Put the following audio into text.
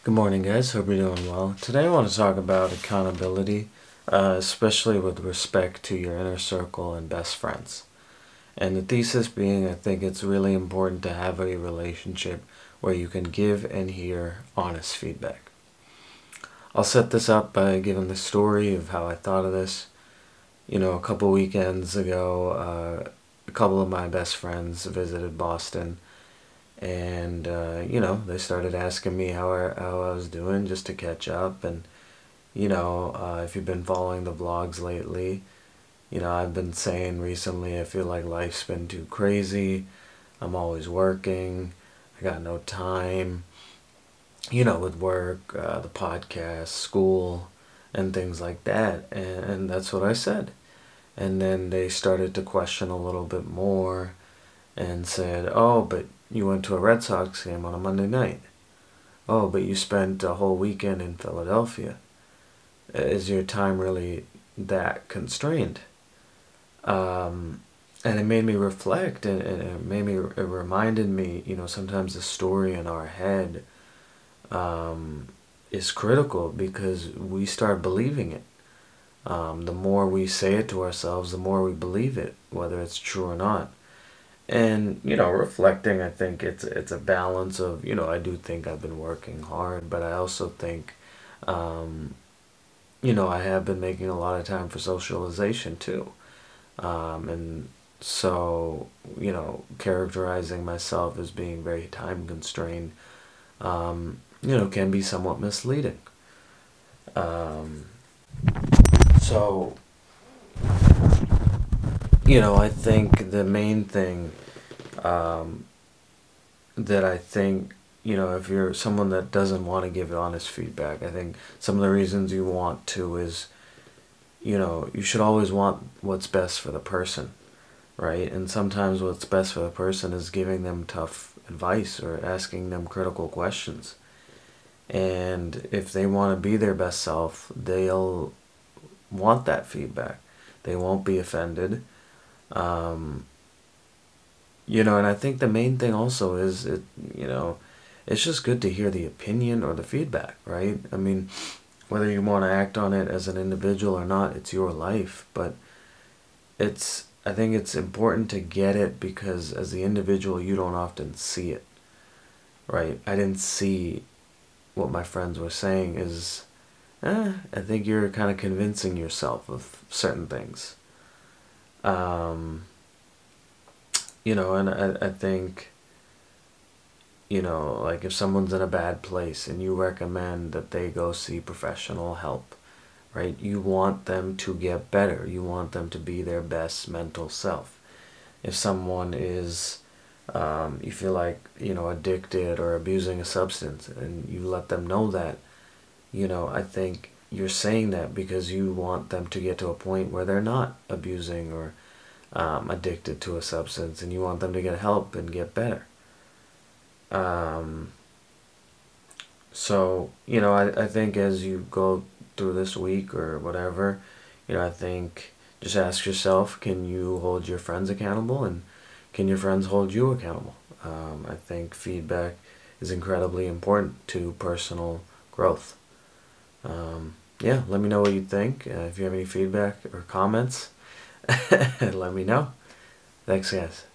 Good morning, guys. Hope you're doing well. Today I want to talk about accountability, especially with respect to your inner circle and best friends. And the thesis being, I think it's really important to have a relationship where you can give and hear honest feedback. I'll set this up by giving the story of how I thought of this. A couple weekends ago, a couple of my best friends visited Boston, and they started asking me how I was doing, just to catch up. And if you've been following the vlogs lately, I've been saying recently I feel like life's been too crazy. I'm always working. I got no time, with work, the podcast, school, and things like that. And that's what I said. And then they started to question a little bit more and said, "Oh, but you went to a Red Sox game on a Monday night. Oh, but you spent a whole weekend in Philadelphia. Is your time really that constrained?" And it made me reflect, and it reminded me, sometimes the story in our head is critical because we start believing it. The more we say it to ourselves, the more we believe it, whether it's true or not. And reflecting, I think it's a balance of, I do think I've been working hard, but I also think I have been making a lot of time for socialization too. And so, characterizing myself as being very time constrained, can be somewhat misleading. Um, so, I think the main thing um, that I think, if you're someone that doesn't want to give honest feedback, I think some of the reasons you want to is, you should always want what's best for the person, right? And sometimes what's best for the person is giving them tough advice or asking them critical questions. And if they want to be their best self, they'll want that feedback. They won't be offended. Um, and I think the main thing also is it's just good to hear the opinion or the feedback, right? I mean, whether you want to act on it as an individual or not, it's your life. But I think it's important to get it because as the individual, you don't often see it, right? I didn't see what my friends were saying is, I think you're kind of convincing yourself of certain things. Um, and I think, like if someone's in a bad place and you recommend that they go see professional help, right? You want them to get better. You want them to be their best mental self. If someone is, you feel like, addicted or abusing a substance and you let them know that, I think you're saying that because you want them to get to a point where they're not abusing or addicted to a substance, and you want them to get help and get better. Um, so, I think as you go through this week or whatever, I think just ask yourself, can you hold your friends accountable, and can your friends hold you accountable? I think feedback is incredibly important to personal growth. Yeah, let me know what you think. If you have any feedback or comments, let me know. Thanks, guys.